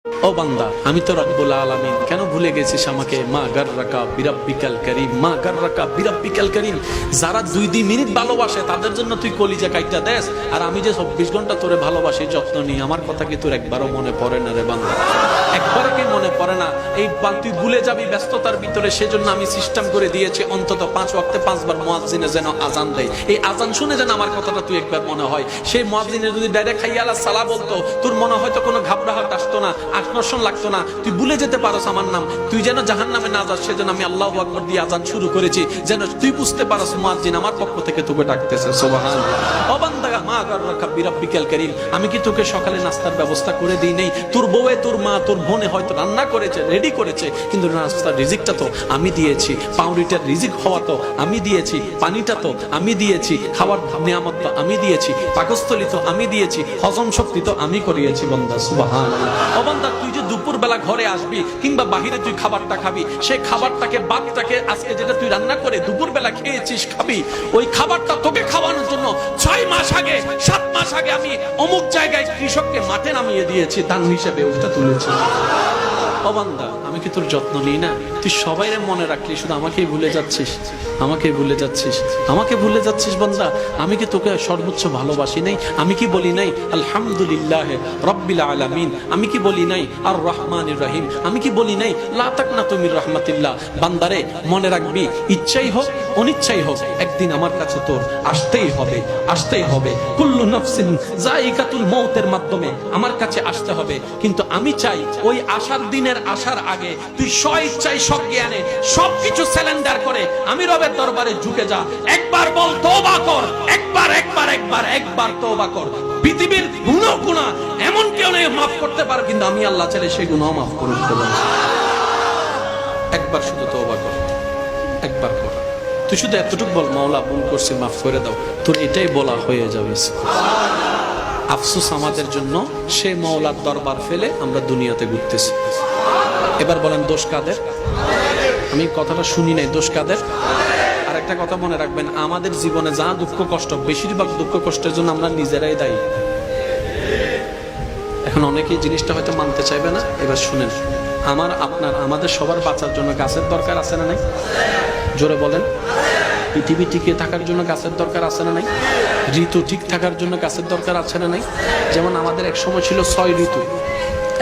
ও বান্দা, আমি তো রব্বুল আলামিন, কেন ভুলে গেছিস আমাকে? মা গাররাকা বিরাব্বিকাল কারীম, মা গাররাকা বিরাব্বিকাল কারীম। যারা 2 মিনিট ভালোবাসে তাদের জন্য তুই কলিজা কাইটা দেস, আর আমি যে 24 ঘন্টা তোরে ভালোবাসি, যত্ন নিই, আমার কথা কি তোর একবারও মনে পড়ে না রে বান্দা? একবারও কি মনে পড়ে না? এই তুই ভুলে যাবি ব্যস্ততার ভিতরে, সেজন্য আমি সিস্টেম করে দিয়েছি অন্তত 5 ওয়াক্তে 5 বার মুয়াজ্জিনে যেন আজান দেয়। এই আজান শুনে যেন আমার কথাটা তুই একবার মনে হয়। সেই মুয়াজ্জিনে যদি ডাইরেক্ট হাইয়া আলাস সালাহ বলতো, তোর মনে হয়তো কোনো ঘাবড়াহট আসতো না, আকর্ষণ লাগতো না, তুই ভুলে যেতে পারোস আমার নাম। তুই যেন জাহান্নামে না যাস, সেজন্য আমি আল্লাহু আকবার দিয়ে আজান শুরু করেছি, যেন তুই বুঝতে পারোস মুয়াজ্জিন আমার পক্ষ থেকে তোকে ডাকতেছে। সুবহানাল্লাহ। ও বান্দা, মা গাররাকা বিরাব্বিকাল কারীম, আমি কি তোকে সকালে নাস্তার ব্যবস্থা করে দিই নেই? তোর বউয়ে, তোর মা, তোর বোনে হয়তো রান্না করেছে, রেডি করেছে, কিন্তু নাস্তার রিজিকটা তো আমি দিয়েছি, পাউরুটির রিজিক হওয়া তো আমি দিয়েছি, পানিটা তো আমি দিয়েছি, খাবার নিয়ামত তো আমি দিয়েছি, পাকস্থলী তো আমি দিয়েছি, হজম শক্তি তো আমি করিয়েছি। বান্দা সুবহানাল্লাহ। ও বান্দা, তুই যে দুপুর বেলা ঘরে আসবি কিংবা বাহিরে তুই খাবারটা খাবি, সেই খাবারটাকে বাদটাকে আজকে যেটা তুই রান্না করে দুপুর বেলা খেয়েছিস খাবি, ওই খাবারটা তোকে খাওয়ানোর জন্য 6 মাস আগে 7 মাস আগে আমি অমুক জায়গায় কৃষককে মাঠে নামিয়ে দিয়েছি, দান হিসেবে ওটা তুলেছি। ও বান্দা, আমি কি তোর যত্ন নিই না? তুই সবাইরে মনে রাখলি, শুধু আমাকেই ভুলে যাচ্ছিস, আমাকেই ভুলে যাচ্ছিস, আমাকে ভুলে যাচ্ছিস। বান্দা, আমি কি তোকে সর্বোচ্চ ভালোবাসি নাই? আমি কি বলি নাই আলহামদুলিল্লাহ রাব্বিল আলামিন? আমি কি বলি নাই আর রহমানির রহিম? আমি কি বলি নাই লা তাকনাতু মির রাহমাতিল্লাহ? বান্দারে, মনে রাখবি, ইচ্ছাই হোক অনিচ্ছাই হোক, একদিন আমার কাছে তোর আসতেই হবে, আসতেই হবে। কুল্লু নাফসিন যায়িকাতুল মউতের মাধ্যমে আমার কাছে আসতে হবে। কিন্তু আমি চাই ওই আসার দিনের আসার আগে তুই স্বইচ্ছায় সজ্ঞানে সবকিছু সিলিন্ডার করে আমি রবের দরবারে ঝুঁকে যা। একবার বল তওবা কর, একবার তওবা কর। পৃথিবীর গুনাহ এমন কেউ নেই মাফ করতে পারে, কিন্তু আমি আল্লাহ চাইলে সেই গুনাহ মাফ করে দিতে পারি। একবার শুধু তওবা কর, একবার কর। তুই শুধু এতটুকু বল, মাওলা ভুল করছি, মাফ করে দাও। তোর এটাই বলা হয়ে যাবে। আফসোস আমাদের জন্য, সে মাওলার দরবার ফেলে আমরা দুনিয়াতে ঘুরতেছি। এবার বলেন দোষ কাদের? আমি কথাটা শুনি নাই, দোষ কাদের? আর একটা কথা মনে রাখবেন, আমাদের জীবনে যা দুঃখ কষ্ট, বেশিরভাগ দুঃখ কষ্টের জন্য আমরা নিজেরাই দায়ী। এখন অনেকেই জিনিসটা হয়তো মানতে চাইবে না। এবার শুনেন, আমার আপনার আমাদের সবার বাঁচার জন্য গাছের দরকার আছে না নাই? জোরে বলেন। পৃথিবী টিকে থাকার জন্য গাছের দরকার আছে না নাই? ঋতু ঠিক থাকার জন্য গাছের দরকার আছে না নাই? যেমন আমাদের এক সময় ছিল 6 ঋতু,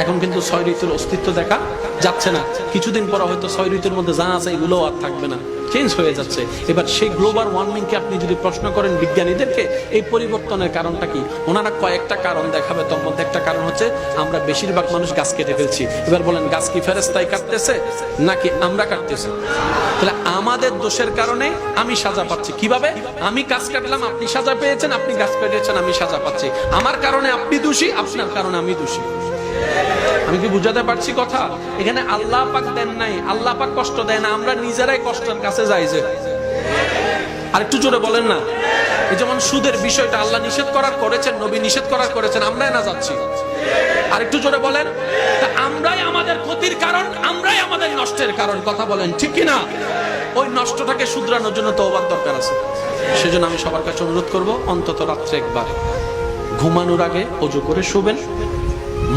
এখন কিন্তু 6 ঋতুর অস্তিত্ব দেখা যাচ্ছে না। কিছুদিন পর হয়তো 6 ঋতুর মধ্যে যা আছে এগুলো আর থাকবে না, চেঞ্জ হয়ে যাচ্ছে। এবার সেই গ্লোবাল ওয়ার্মিংকে আপনি যদি প্রশ্ন করেন বিজ্ঞানীদেরকে, এই পরিবর্তনের কারণটা কি, ওনারা কয়েকটা কারণ দেখাবে। তোর মধ্যে একটা কারণ হচ্ছে আমরা বেশিরভাগ মানুষ গাছ কেটে ফেলছি। এবার বলেন, গাছ কি ফেরেশতাই কাটতেছে নাকি আমরা কাটতেছি? তাহলে আমাদের দোষের কারণে আমি সাজা পাচ্ছি। কিভাবে? আমি গাছ কাটলাম, আপনি সাজা পেয়েছেন, আপনি গাছ কেটেছেন, আমি সাজা পাচ্ছি। আমার কারণে আপনি দোষী, আপনার কারণে আমি দোষী। আমি কি বুঝাতে পারছি কথা? এখানে আল্লাহ পাক দেন নাই, আল্লাহ পাক কষ্ট দেয় না, আমরা নিজেরাই কষ্টের কাছে যাই। যে আর একটু জোরে বলেন না। এই যেমন সুদের বিষয়টা আল্লাহ নিষেধ করার করেছেন, নবী নিষেধ করার করেছেন, আমরাই না যাচ্ছি। আর একটু জোরে বলেন। আমরাই আমাদের ক্ষতির কারণ, আমরাই আমাদের নষ্টের কারণ। কথা বলেন ঠিক কিনা? ওই নষ্টটাকে শুধরানোর জন্য তওবার দরকার আছে। সেজন্য আমি সবার কাছে অনুরোধ করব, অন্তত রাত্রে একবার ঘুমানোর আগে ওযু করে শুবেন,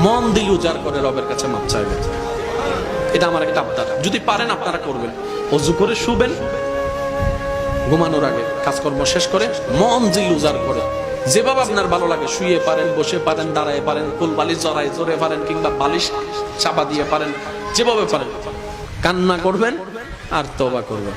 মন দিল উজাড় করে রবের কাছে মাপ চাইবেন। এটা আমার একটা আবদার, যদি পারেন আপনারা করবেন। ওযু করে শুবেন, ঘুমানোর আগে কাজকর্ম শেষ করে মন দিল উজাড় করে, যেভাবে আপনার ভালো লাগে, শুয়ে পারেন, বসে পারেন, দাঁড়ায় পারেন, কোল বালিশ জড়ায় জোরে পারেন, কিংবা বালিশ চাপা দিয়ে পারেন, যেভাবে পারেন কান্না করবেন আর তওবা করবেন।